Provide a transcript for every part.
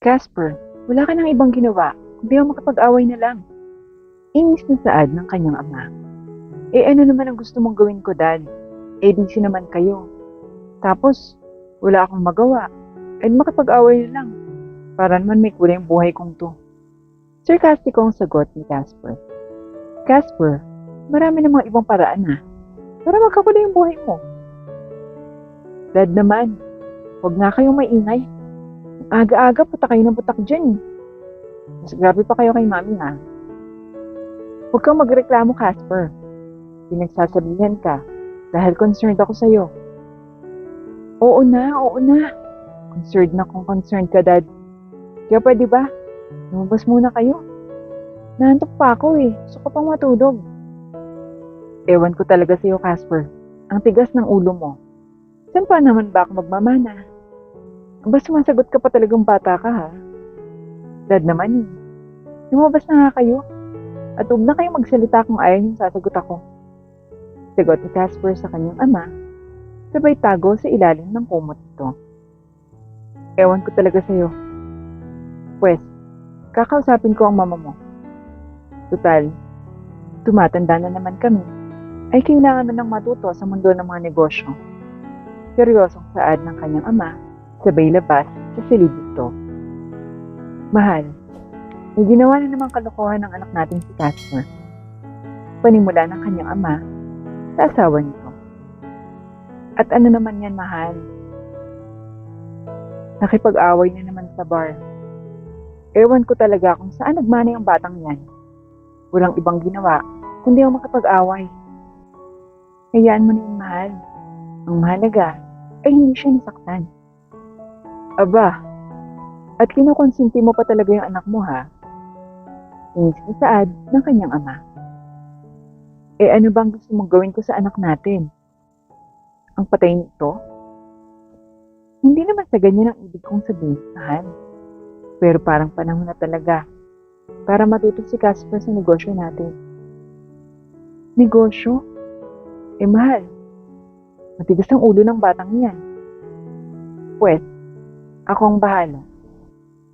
Casper, wala ka nang ibang ginawa, kundi ang makapag-away na lang. Inis na saad ng kanyang ama. Ano naman ang gusto mong gawin ko, Dad? Busy naman kayo. Tapos, wala akong magawa. Makapag-away na lang. Para naman may kulay ang buhay kong to. Sarkastiko ang sagot ni Casper. Casper, marami namang ibang paraan para magkakulay ang buhay mo. Dad naman, huwag nga kayong maingay. Aga-aga, putak kayo ng putak dyan. Mas grabe pa kayo kay Mami Huwag kang magreklamo, Casper. Pinagsasabihan ka dahil concerned ako sa'yo. Oo na. Concerned na kung concerned ka, Dad. Kaya pwede ba? Lumabas muna kayo. Nahantok pa ako Gusto ko pang matulog. Ewan ko talaga sa'yo, Casper. Ang tigas ng ulo mo. Saan pa naman ba ako magmamana? Basta sumasagot ka pa talagang bata ka Dad naman Lumabas na nga kayo. At huwag na kayong magsalita kung ayaw niyong sasagot ako. Sagot ni Casper sa kanyang ama, sabay tago sa ilalim ng kumot nito. Ewan ko talaga sa'yo. Pwes, kakausapin ko ang mama mo. Tutal, tumatanda na naman kami. Kailangan mo nang matuto sa mundo ng mga negosyo. Seryosong saad ng kanyang ama, sabay labas sa silid nito. Mahal, may ginawa na namang kalokohan ng anak natin si Casper. Panimula ng kanyang ama sa asawa nito. At ano naman yan, mahal? Nakipag-away na naman sa bar. Ewan ko talaga kung saan nagmana yung batang yan. Walang ibang ginawa, kundi ang makipag-away. Hayaan mo na yung mahal. Ang mahalaga hindi siya nasaktan. Aba, at kinukonsinti mo pa talaga yung anak mo Inis na saad ng kanyang ama. Ano bang gusto mong gawin ko sa anak natin? Ang patay nito? Hindi naman sa ganyan ang ibig kong sabihin, mahal. Pero parang panahon na talaga para matuto si Casper sa negosyo natin. Negosyo? Mahal, matigas ang ulo ng batang yan. Pwes, ako ang bahala.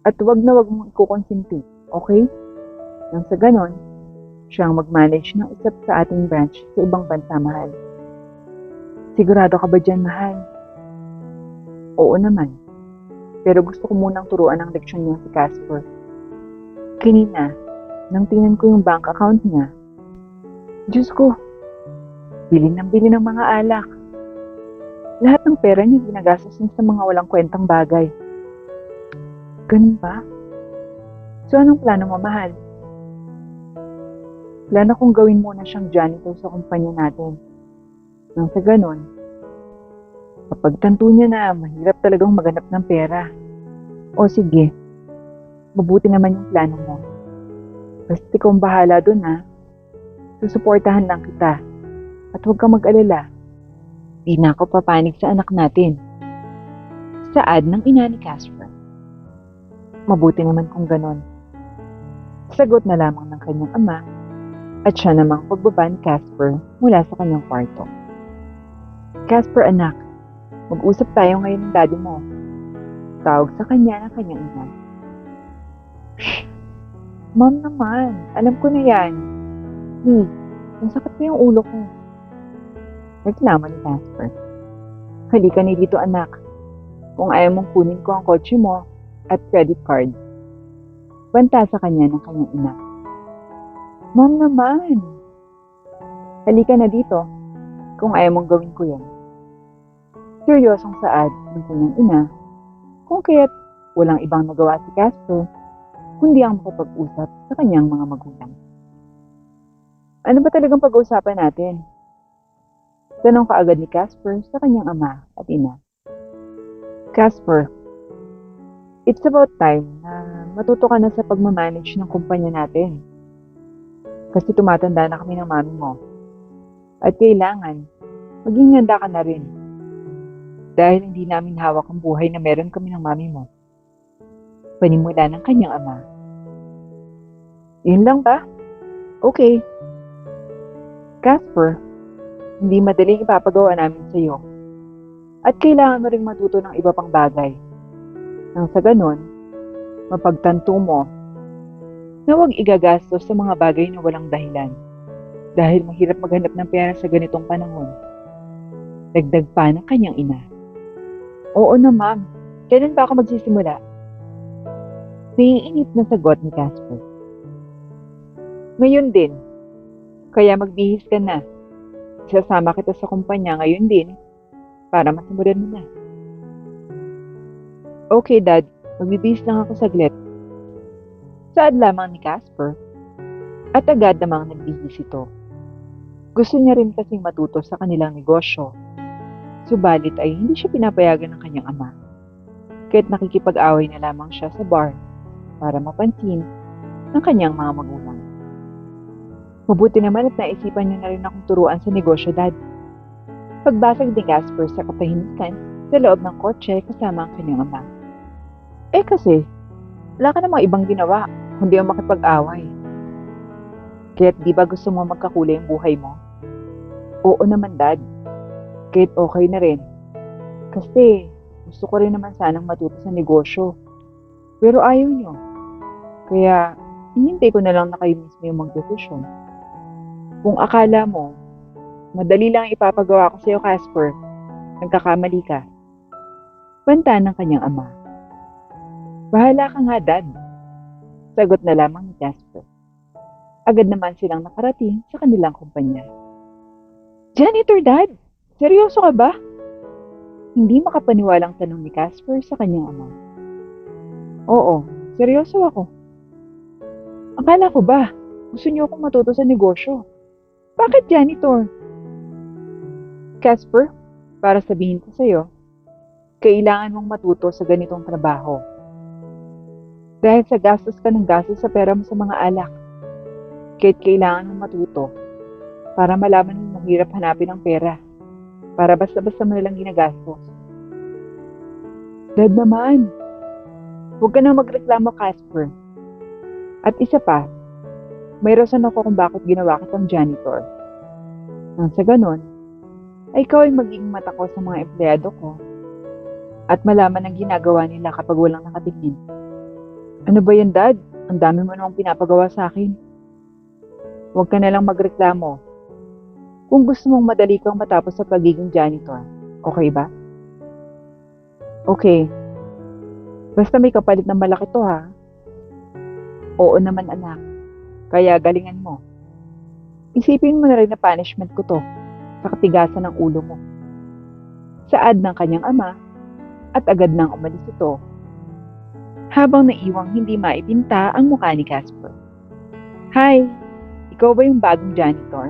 At wag mong ikukonsinti, okay? Nang sa ganon, siya ang mag-manage ng isa sa ating branch sa ibang bansa, mahal. Sigurado ka ba dyan, mahal? Oo naman. Pero gusto ko munang turuan ang leksyon niya si Casper. Kanina, nang tingnan ko yung bank account niya, Diyos ko, bili ng mga alak. Lahat ng pera niya ginagastos niya sa mga walang kwentang bagay. Ganun ba? So anong plano mo, mahal? Plano kong gawin muna siyang janitor sa kumpanya natin. Nang sa ganon, kapag tanto niya na mahirap talagang maghanap ng pera. O sige, mabuti naman yung plano mo. Basta ikaw ang bahala dun Susuportahan lang kita. At huwag kang mag-alala. Di na ako papanig sa anak natin. Saad ng ina ni Casper. Mabuti naman kung ganon. Sagot na lamang ng kanyang ama at siya namang pagbaba ni Casper mula sa kanyang kwarto. Casper, anak, mag-usap tayo ngayon ng daddy mo. Tawag sa kanya ng kanyang ina. Shh! Mom naman, alam ko na yan. Nasakit pa yung ulo ko. Reklamo ni Casper. Halika ni dito, anak. Kung ayaw mong kunin ko ang kotse mo at credit card. Banta sa kanya ng kanyang ina. Mom naman. Halika na dito. Kung ayaw mong gawin ko yan. Seryosong saad ng kanyang ina. Kung kaya't walang ibang nagawa si Casper, kundi ang makapag-usap sa kanyang mga magulang. Ano ba talagang pag-uusapan natin? Tanong kaagad ni Casper sa kanyang ama at ina. Casper, it's about time na matuto ka na sa pagmamanage ng kumpanya natin. Kasi tumatanda na kami ng mami mo. At kailangan, maging handa ka na rin. Dahil hindi namin hawak ang buhay na meron kami ng mami mo. Panimula ng kanyang ama. Yun lang ba? Okay. Casper, hindi madaling ipapagawa namin sa iyo. At kailangan mo ring matuto ng iba pang bagay. Nang sa ganon, Mapagtanto mo na huwag igagastos sa mga bagay na walang dahilan dahil mahirap maghanap ng pera sa ganitong panahon. Dagdag pa ng kanyang ina. Oo na ma'am, kailan ba ako magsisimula? Naiinip na sagot ni Casper. Ngayon din, kaya magbihis ka na. Sasama kita sa kumpanya ngayon din para masimulan mo na. Okay dad, magbibihis lang ako saglit. Saad lamang ni Casper at agad namang nagbihis ito. Gusto niya rin kasing matuto sa kanilang negosyo. Subalit ay hindi siya pinapayagan ng kanyang ama. Kahit nakikipag-away na lamang siya sa bar para mapansin ng kanyang mga magulang. Mabuti naman at naisipan niya na rin akong turuan sa negosyo, Dad. Pagbasag ni Casper sa katahimikan sa loob ng kotse kasama ang kanyang ama. Kasi, wala ka namang ibang ginawa kundi ang makipag-away. Kaya't di ba gusto mo magkakulay ang buhay mo? Oo naman, Dad. Kahit okay na rin. Kasi gusto ko rin naman sanang matuto sa negosyo. Pero ayaw niyo. Kaya hinintay ko na lang na kayo mismo yung magdesisyon. Kung akala mo, madali lang ipapagawa ko sa iyo, Casper, nagkakamali ka. Banta ng kanyang ama. Bahala ka nga, Dad. Sagot na lamang ni Casper. Agad naman silang nakarating sa kanilang kumpanya. Janitor, Dad? Seryoso ka ba? Hindi makapaniwalang tanong ni Casper sa kanyang ama. Oo, seryoso ako. Akala ko ba, gusto niyo akong matuto sa negosyo? Bakit janitor? Casper, para sabihin ko sa'yo, kailangan mong matuto sa ganitong trabaho. Dahil sa gastos ka ng gastos sa pera mo sa mga alak. Kahit kailangan mong matuto para malaman mong mahirap hanapin ang pera. Para basta-basta mo nalang ginagastos. Dad naman, huwag ka na magreklamo, Casper. At isa pa, may rason ako kung bakit ginawa kitang janitor. Nang sa ganon, ay ikaw ay magiging mata ko sa mga empleyado ko at malaman ang ginagawa nila kapag walang nakatingin. Ano ba yan, Dad? Ang dami mo namang pinapagawa sa akin. Huwag ka na lang magreklamo. Kung gusto mong madali kang matapos sa pagiging janitor, okay ba? Okay. Basta may kapalit ng malaki to, ha? Oo naman, anak. Kaya galingan mo. Isipin mo na rin na punishment ko to sa katigasan ng ulo mo. Saad ng kanyang ama at agad nang umalis ito habang naiwang hindi maipinta ang mukha ni Casper. Hi, ikaw ba yung bagong janitor?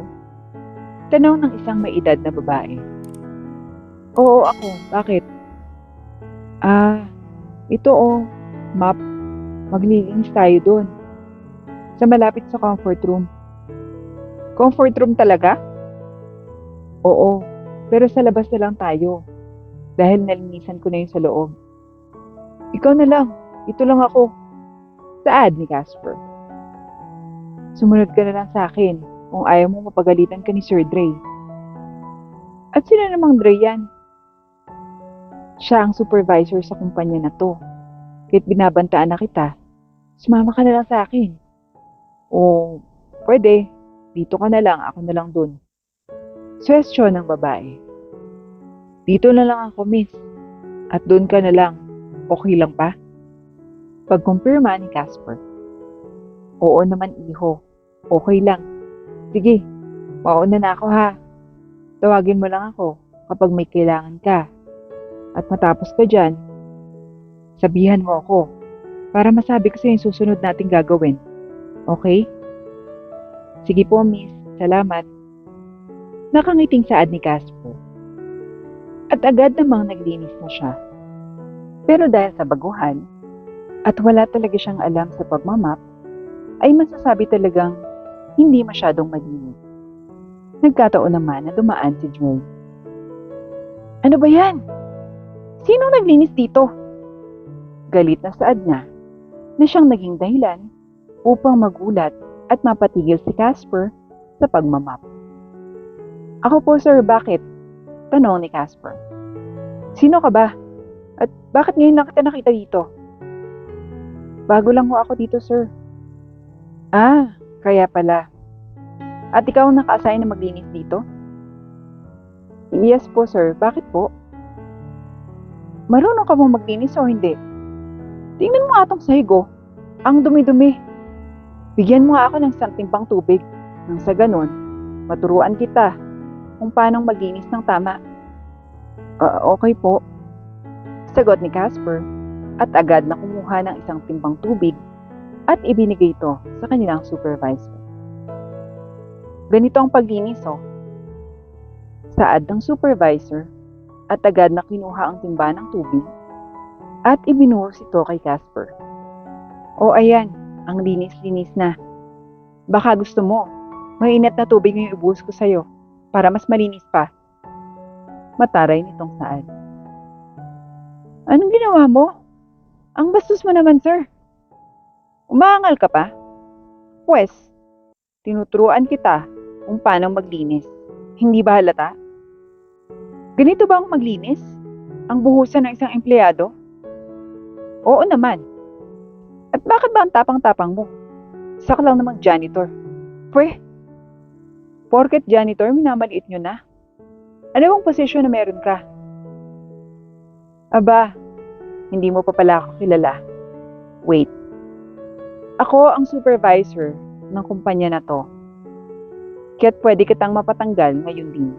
Tanong ng isang may edad na babae. Oo, ako. Bakit? Ito map. Maglilinis tayo doon. Sa malapit sa comfort room. Comfort room talaga? Oo, pero sa labas na lang tayo. Dahil nalinisan ko na yung sa loob. Ikaw na lang, ito lang ako. Saad ni Casper. Sumunod ka na lang sa akin kung ayaw mo mapagalitan ka ni Sir Dre. At sino namang Dre yan? Siya ang supervisor sa kumpanya na to. Kahit binabantaan na kita, sumama ka na lang sa akin. O, pwede. Dito ka na lang, ako na lang dun. Suwestyon ng babae. Dito na lang ako, miss. At dun ka na lang. Okay lang pa? Pagkumpirma ni Casper. Oo naman, iho. Okay lang. Sige, mauna na ako ha. Tawagin mo lang ako kapag may kailangan ka. At matapos ka dyan, sabihan mo ako para masabi ko sa yung susunod nating gagawin. Okay? Sige po, miss. Salamat. Nakangiting saad ni Casper. At agad namang naglinis na siya. Pero dahil sa baguhan, at wala talaga siyang alam sa pagmamap, ay masasabi talagang hindi masyadong malinis. Nagkataon naman na dumaan si Joy. Ano ba yan? Sinong naglinis dito? Galit na saad niya na siyang naging dahilan upang magulat at mapatigil si Casper sa pagmamap. Ako po, sir, bakit? Tanong ni Casper. Sino ka ba? At bakit ngayon lang kita nakita dito? Bago lang ho ako dito, sir. Ah, kaya pala. At ikaw ang naka-assign na maglinis dito? Yes po, sir. Bakit po? Marunong ka bang maglinis o hindi? Tingnan mo nga itong sahig, oh. Ang dumi-dumi. Bigyan mo nga ako ng santimpang tubig. Nang sa ganon, maturuan kita kung paano maglinis ng tama. Okay po. Sagot ni Casper at agad na kumuha ng isang timbang tubig at ibinigay ito sa kanilang supervisor. Ganito ang paglinis, oh. Saad ng supervisor at agad na kinuha ang timba ng tubig at ibinuhos ito kay Casper. O ayan, ang linis-linis na. Baka gusto mo, mainit na tubig yung ibuhos ko sa'yo para mas malinis pa. Mataray nitong Saad. Anong ginawa mo? Ang bastos mo naman, sir. Umaangal ka pa? Pwes, tinuturuan kita kung paano maglinis. Hindi ba halata? Ganito ba ang maglinis? Ang buhusan ng isang empleyado? Oo naman. At bakit ba ang tapang-tapang mo? Saka lang namang janitor. Porket janitor, minamaliit nyo na. Ano bang posisyon na meron ka? Aba, hindi mo pa pala ako kilala. Wait. Ako ang supervisor ng kumpanya na to. Kaya't pwede kitang mapatanggal ngayon din.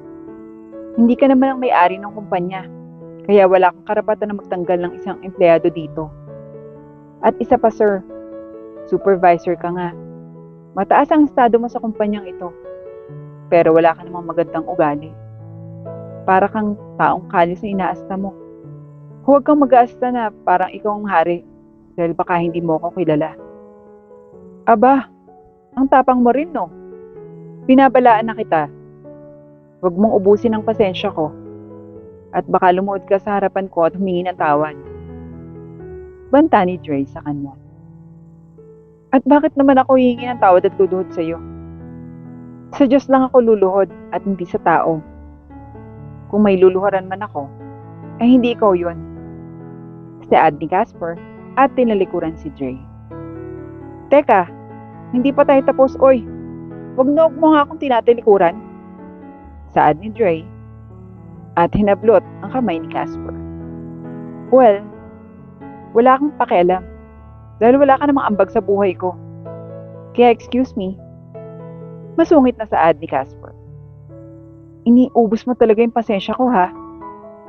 Hindi ka naman ang may-ari ng kumpanya, kaya wala kang karapatan na magtanggal ng isang empleyado dito. At isa pa, sir, supervisor ka nga. Mataas ang estado mo sa kumpanyang ito, pero wala ka namang magandang ugali. Para kang taong kalis na inaasta mo. Huwag kang mag-aasta na parang ikaw ang hari, dahil baka hindi mo ako kilala. Aba, ang tapang mo rin, no? Binabalaan na kita. Huwag mong ubusin ang pasensya ko. At baka lumuhod ka sa harapan ko at humingi ng tawad. Banta ni Dre sa kanya. At bakit naman ako hihingi ng tawad at luluhod sa iyo? Sa Diyos lang ako luluhod at hindi sa tao. Kung may luluhuran man ako, ay hindi ikaw yun. Saad ni Casper at tinalikuran si Dre. Teka, hindi pa tayo tapos, oy. Huwag mo nga akong tinatalikuran. Saad ni Dre at hinablot ang kamay ni Casper. Well, wala kang pakialam dahil wala ka namang ambag sa buhay ko. Kaya excuse me. Masungit na saad ni Casper. Iniubos mo talaga yung pasensya ko, ha?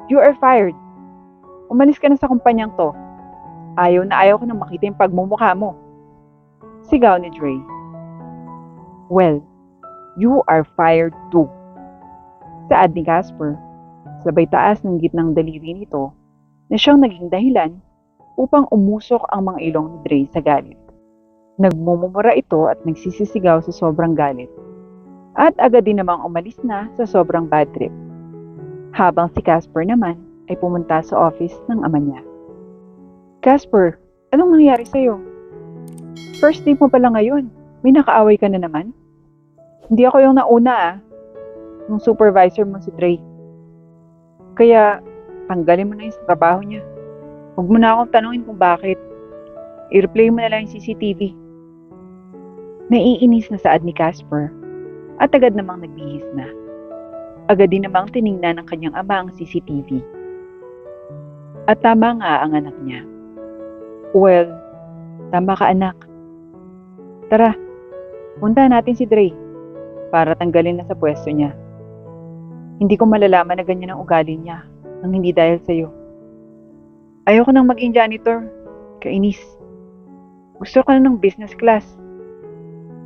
You are fired. Umalis ka na sa kumpanyang to. Ayaw na ayaw ko nang makita yung pagmumukha mo. Sigaw ni Dre. Well, you are fired too. Saad ni Casper, sabay taas ng gitnang daliri nito na siyang naging dahilan upang umusok ang mga ilong ni Dre sa galit. Nagmumumura ito at nagsisisigaw sa sobrang galit. At agad din namang umalis na sa sobrang bad trip. Habang si Casper naman ay pumunta sa office ng ama niya. Casper, anong nangyari sa'yo? First day mo pala ngayon. May nakaaway ka na naman? Hindi ako yung nauna, ng supervisor mo si Dre. Kaya, tanggalin mo na yung trabaho niya. Huwag mo na akong tanungin kung bakit. I-replay mo na lang yung CCTV. Naiinis na saad ni Casper at agad namang nagbihis na. Agad din namang tiningnan ng kanyang ama ang CCTV. At tama nga ang anak niya. Well, tama ka anak. Tara, punta natin si Dre para tanggalin na sa pwesto niya. Hindi ko malalaman na ganyan ang ugali niya nang hindi dahil sa'yo. Ayoko nang maging janitor. Kainis. Gusto ko na ng business class.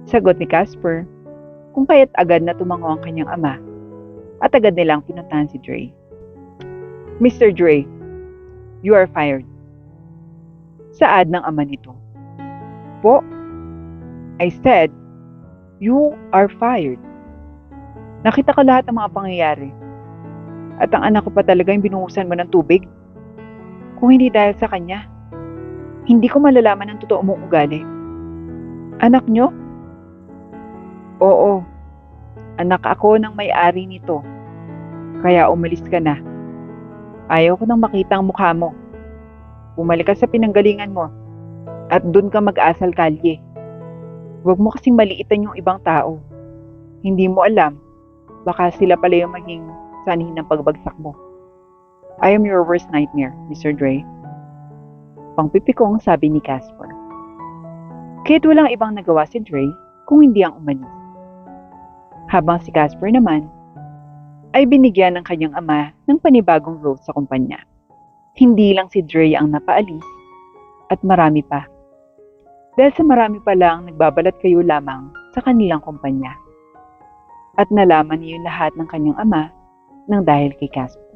Sagot ni Casper kung kaya't agad na tumango ang kanyang ama at agad nilang pinuntahan si Dre. Mr. Dre, you are fired. Saad ng ama nito. Po? I said, you are fired. Nakita ko lahat ng mga pangyayari. At ang anak ko pa talaga yung binuhusan mo ng tubig. Kung hindi dahil sa kanya, hindi ko malalaman ang totoo mong ugali. Anak nyo? Oo. Anak ako ng may-ari nito. Kaya umalis ka na. Ayaw ko nang makita ang mukha mo. Bumalik ka sa pinanggalingan mo. At dun ka mag-asal kalye. Huwag mo kasing maliitan yung ibang tao. Hindi mo alam, baka sila pala yung maging sanhi ng pagbagsak mo. I am your worst nightmare, Mr. Dre. Pangpipikong sabi ni Casper. Kahit walang ibang nagawa si Dre kung hindi ang umalis. Habang si Casper naman ay binigyan ng kanyang ama ng panibagong role sa kumpanya. Hindi lang si Dre ang napaalis at marami pa. Dahil sa marami pa lang nagbabalat kayo lamang sa kanilang kumpanya. At nalaman niya yung lahat ng kanyang ama nang dahil kay Casper.